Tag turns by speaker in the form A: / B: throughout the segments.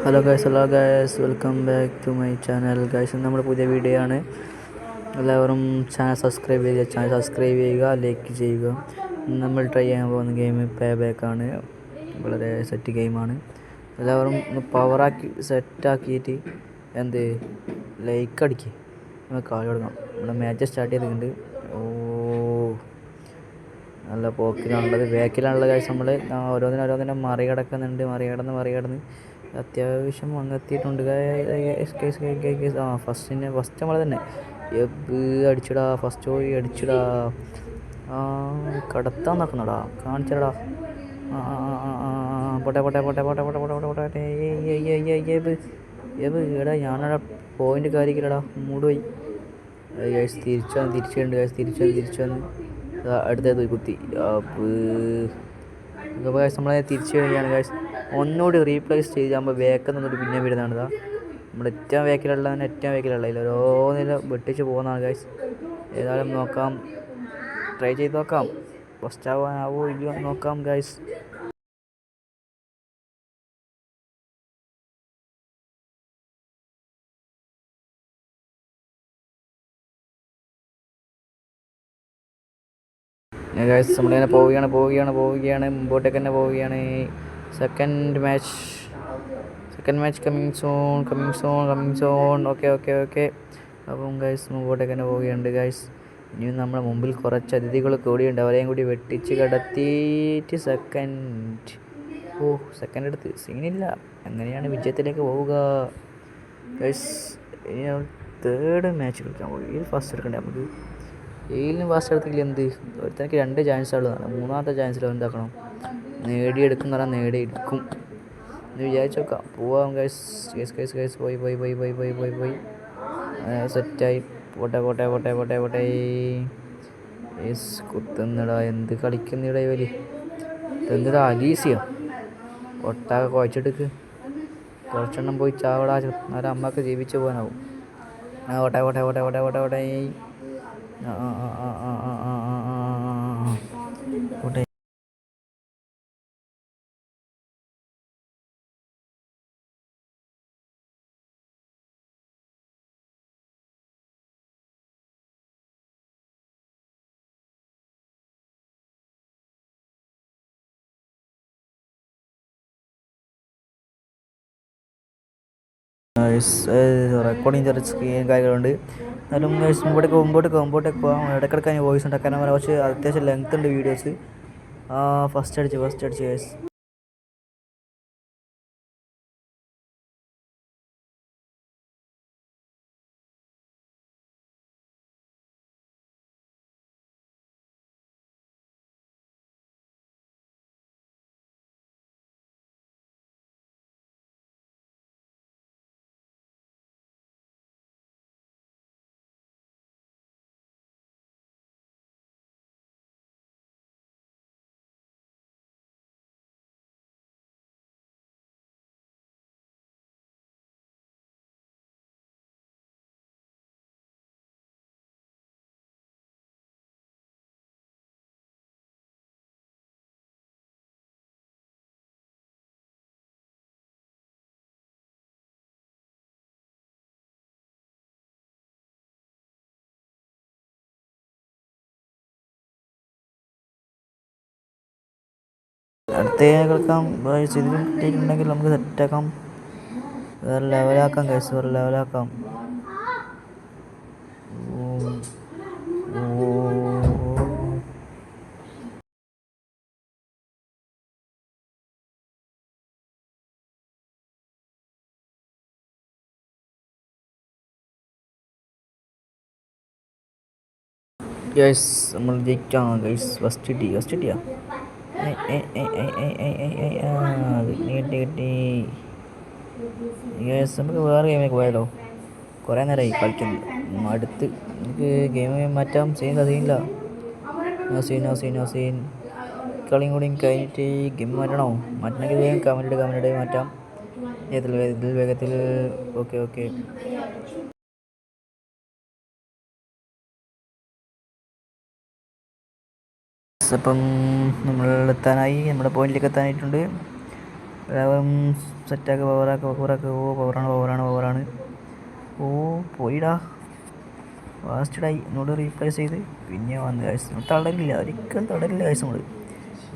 A: Hello guys, welcome back to my channel guys. നമ്മുടെ പുതിയ video ആണ്. എല്ലാവരും ചാനൽ സബ്സ്ക്രൈബ് ചെയ്യുക, ലൈക്ക് ചെയ്യുക. നമ്മൾ ട്രൈ ചെയ്യാൻ പോകുന്ന ഗെയിം പേ ബാക്കാണ്. വളരെ സെറ്റ് ഗെയിമാണ്. എല്ലാവരും പവറാക്കി സെറ്റാക്കിയിട്ട് ലൈക്ക് അടിക്കുക. നമ്മൾ കളി തുടങ്ങാം. നമ്മുടെ മാച്ച് സ്റ്റാർട്ട് ചെയ്തിട്ടുണ്ട്. നല്ല പോക്കിലാണുള്ളത്, ബാക്കിലാണുള്ളത് ഗൈസ്. നമ്മൾ ഓരോന്നിനും മറികടന്ന് അത്യാവശ്യം അങ്ങെത്തിയിട്ടുണ്ട്. ഫസ്റ്റ് നമ്മൾ തന്നെ അടിച്ചിടാ, ഫസ്റ്റ് പോയി അടിച്ചിടാ. കടത്താൻ നോക്കണടാ, കാണിച്ചടാ. പോട്ടെ. എടാ ഞാനടാ പോയിന്റ് കാര്യമില്ലടാ, മൂട് പോയി. തിരിച്ചു വന്ന് അടുത്തത് കുത്തി. നമ്മളെ തിരിച്ചു വരികയാണ് ഗൈസ്. ഒന്നുകൂടി റീപ്ലേസ് ചെയ്താകുമ്പോൾ വേക്കം നിന്നൊരു പിന്നെ വരുന്നതാണിതാ. നമ്മുടെ ഏറ്റവും വേക്കിലുള്ള ഇതിൽ ഓരോന്നിലും വെട്ടിച്ച് പോകുന്നതാണ് ഗൈസ്. ഏതായാലും നോക്കാം, ട്രൈ ചെയ്ത് നോക്കാം. ഫസ്റ്റ് ആവാനാവോ ഇല്ലയോ നോക്കാം ഗൈസ്. ഗൈസ് നമ്മളിങ്ങനെ പോവുകയാണ്, മുമ്പോട്ടേക്ക് തന്നെ പോവുകയാണ്. Second match coming zone. Okay. അപ്പം ഗൈസ് മുമ്പോട്ടേക്ക് തന്നെ പോവുകയുണ്ട് ഗൈസ്. ഇനിയും നമ്മുടെ മുമ്പിൽ കുറച്ച് അതിഥികൾ കൂടിയുണ്ട്. അവരെയും കൂടി വെട്ടിച്ച് കടത്തിയിട്ട് സെക്കൻഡ് എടുത്ത് സീനില്ല. അങ്ങനെയാണ് വിജയത്തിലേക്ക് പോവുക ഗൈസ്. ഇനി തേർഡ് മാച്ച് കളിക്കാൻ പോകും. ഇത് ഫസ്റ്റ് എടുക്കണ്ടേ നമുക്ക്? ഏതിലും ഫസ്റ്റ് എടുത്തില്ല ഒരുത്തനക്ക് 2 ചാൻസ് ഉള്ളതാണ്. മൂന്നാമത്തെ ചാൻസിൽ എന്താക്കണം, നേടിയെടുക്കും എന്ന് വിചാരിച്ചു നോക്കാം. പോവാം ഗൈസ്. പോയി സെറ്റായി. പോട്ടെ. കുത്തുന്നടാ, എന്ത് കളിക്കുന്നിട ഇവര്? എന്തിടാ അലീസിയോ? ഒട്ടാകെ കുഴച്ചെടുക്ക്. കുറച്ചെണ്ണം പോയി ചാവടാ, എന്നാലും അമ്മക്ക് ജീവിച്ചു പോകാനാവും. പോട്ടെ. റെക്കോർഡിങ് ചെറിയ സ്ക്രീൻ കാര്യങ്ങളുണ്ട്. എന്നാലും മുമ്പോട്ടേക്ക് പോകാം. ഇടയ്ക്കിടയ്ക്ക് ഞാൻ വോയിസ് ഉണ്ടാക്കാൻ കുറച്ച് അത്യാവശ്യം ലെങ്ത് ഉണ്ട് വീഡിയോസ്. ഫസ്റ്റ് അടിച്ച് ഗൈസ്. അടുത്ത കളിക്കാം ഗൈസ്. ഇതിൽ കിട്ടിയിട്ടുണ്ടെങ്കിൽ നമുക്ക് സെറ്റാക്കാം. വേറെ ലെവലാക്കാം ഗൈസ്, ഗൈസ് നമ്മൾ ജയിക്കാം ഗൈസ്. ഫസ്റ്റ് കിട്ടിയാ കിട്ടി. ഗൈസ് നമുക്ക് വേറെ ഗെയിമിലേക്ക് പോയാലോ? കുറേ നേരമായി കളിക്കുന്നത്, അടുത്ത് എനിക്ക് ഗെയിം മാറ്റാം. സീനില്ല. സീൻ കളിയും കൂടി കഴിഞ്ഞിട്ട് ഗെയിം മാറ്റണോ? മാറ്റണമെങ്കിൽ വേഗം കമൻറ്റ് മാറ്റാം. ഇതിൽ വേഗത്തിൽ. ഓക്കെ. അപ്പം നമ്മുടെ പോയിന്റിലേക്ക് എത്താനായിട്ടുണ്ട്. എല്ലാവരും സെറ്റാക്ക്, പവറാക്ക്, പവറാക്ക്. ഓ പവറാണ്, പവറാണ്, പവറാണ്. ഓ പോയിടാ, ഫാസ്റ്റഡായി. ഒന്നുകൂടെ റീപ്ലേസ് ചെയ്ത് പിന്നെ വന്ന് ഗൈസ്. തളരില്ല, ഒരിക്കലും തളരില്ല ഗൈസ്. നമ്മൾ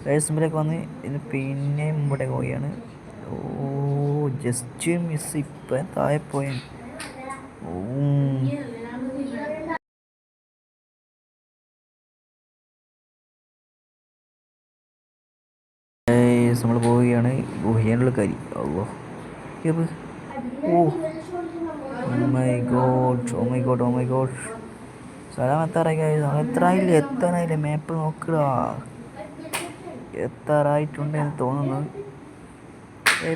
A: ഗൈസ് മുമ്പിലേക്ക് വന്ന് ഇത് പിന്നെയും മുമ്പോട്ടേക്ക് പോവുകയാണ്. ഓ ജസ്റ്റ് മിസ്, ഇപ്പം താഴെ പോയാൻ. ഓ നമ്മൾ പോവുകയാണ്. ഗുഹേനുള്ള കരി. Oh oh my God, oh my God, oh my God. സ്ഥലം എത്താറായി ഗൈസ്, എത്താറായില്ലേ? മാപ്പ് നോക്കുക, എത്താറായിട്ടുണ്ട് എന്ന് തോന്നുന്നു.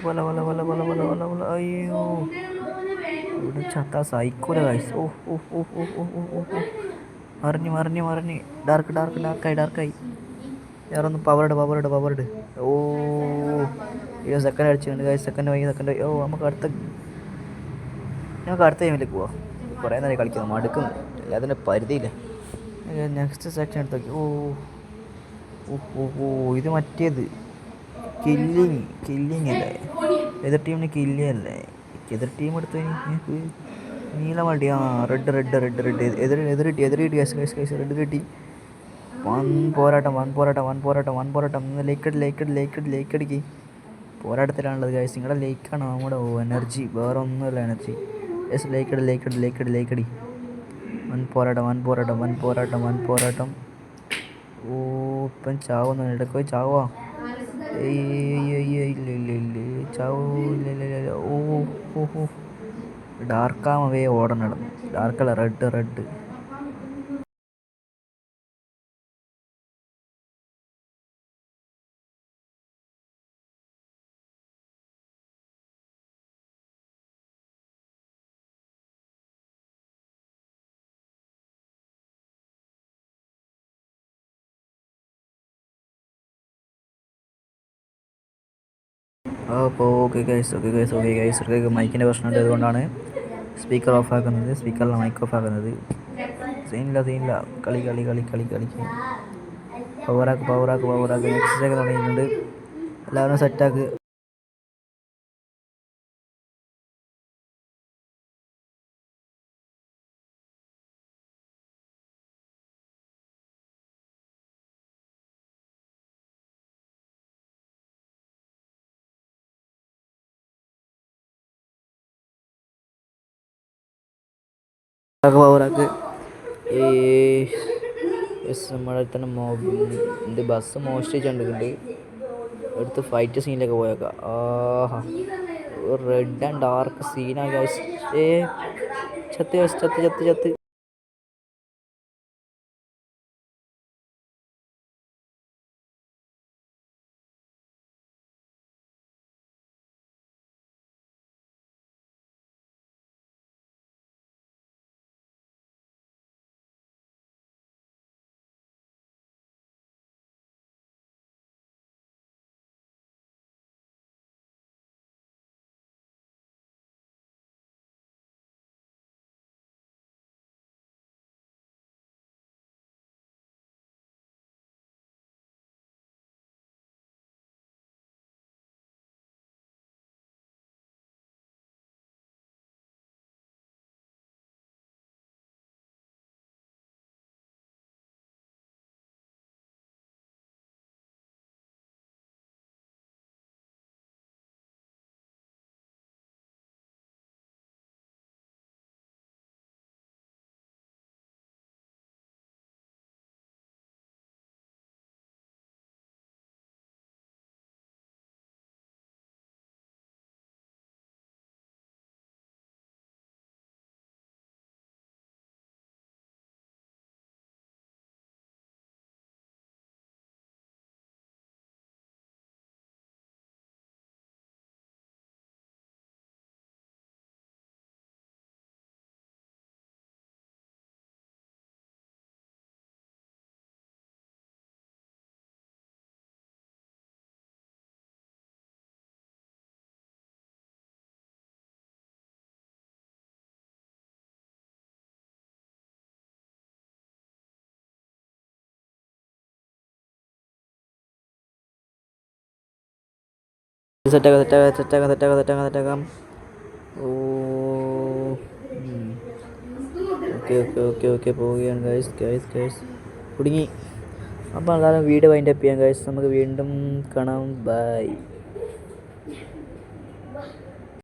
A: പോലെ പോലെ പോലെ പോലെ പോലെ പോലെ പോലെ. അയ്യോ, ഇവിടെ ചത്താ സൈക്കോല ഗൈസ്. ഓ ഓ ഓ ഓ ഓ ഓ ഓ ഓ മറിഞ്ഞ് മറിഞ്ഞ് മറിഞ്ഞ്. ഡാർക്കായി. വേറെ ഒന്ന് പവറുണ്ട്. ഓ സെക്കൻഡ് അടിച്ചിട്ടുണ്ട് ഗൈസ്. സെക്കൻഡ്. ഓ ഞങ്ങൾക്ക് അടുത്ത ഗെയിമിലേക്ക് പോവാം. കുറേ നേരം കളിക്കുന്നു, മടുക്കുന്നു. അതിൻ്റെ പരിധിയില്ല. നെക്സ്റ്റ് സെക്ഷൻ എടുത്ത് നോക്കി. ഓ ഓ ഓ ഓ ഇത് മറ്റേത് കില്ലിങ് അല്ലേ? എതിർ ടീമിന് കില്ലല്ലേ? എതിർ ടീം എടുത്ത് എനിക്ക് നീലമടി. ആ റെഡ്. എതിർ കിട്ടി ഗൈസ്. റെഡ് കിട്ടി. വൻ പോരാട്ടം. ലേക്ക് അടിക്ക്. പോരാട്ടത്തിലാണുള്ളത് ഗൈസ്. നിങ്ങളുടെ ലേക്കാണ് നമ്മുടെ എനർജി, വേറെ ഒന്നുമല്ല എനർജി. യെസ്, ലേക്കടി. വൻ പോരാട്ടം. ഓ ഇപ്പം ചാവുന്നു, ഇടയ്ക്ക് പോയി ചാവുക. ഇല്ല ചാവൂ. ഇല്ല. ഓ ഡാർക്കാമവേ ഓടണം. ഡാർക്കല്ല, റെഡ്. അപ്പോൾ ഓക്കെ ഗൈസ്. മൈക്കിൻ്റെ പ്രശ്നമുണ്ട്, അതുകൊണ്ടാണ് സ്പീക്കർ ഓഫ് ആക്കുന്നത്. സ്പീക്കറിലെ മൈക്ക് ഓഫ് ആക്കുന്നത്. സീനില്ല. കളി. പവറാക്ക്. നെക്സ്റ്റ് തുടങ്ങിയിട്ടുണ്ട്. എല്ലാവരും സെറ്റാക്ക്. പവറാക്ക്. ഈ നമ്മുടെ തന്നെ ബസ് മോഷ്ടിച്ചുകൊണ്ടിരിക്കുന്നുണ്ട്. എടുത്ത് ഫൈറ്റ് സീനിലേക്ക് പോയേക്കാം. ആഹാ, റെഡ് ആൻഡ് ഡാർക്ക് സീനാണ് ഗൈസ്. ചത്ത്. സെറ്റാക്കാം. ഓ ഓക്കെ പോവുകയാണ് ഗൈസ് കുടുങ്ങി. അപ്പോൾ അതാണ് വീഡിയോ വൈൻഡപ്പ് ചെയ്യാം ഗൈസ്. നമുക്ക് വീണ്ടും കാണാം. ബൈ.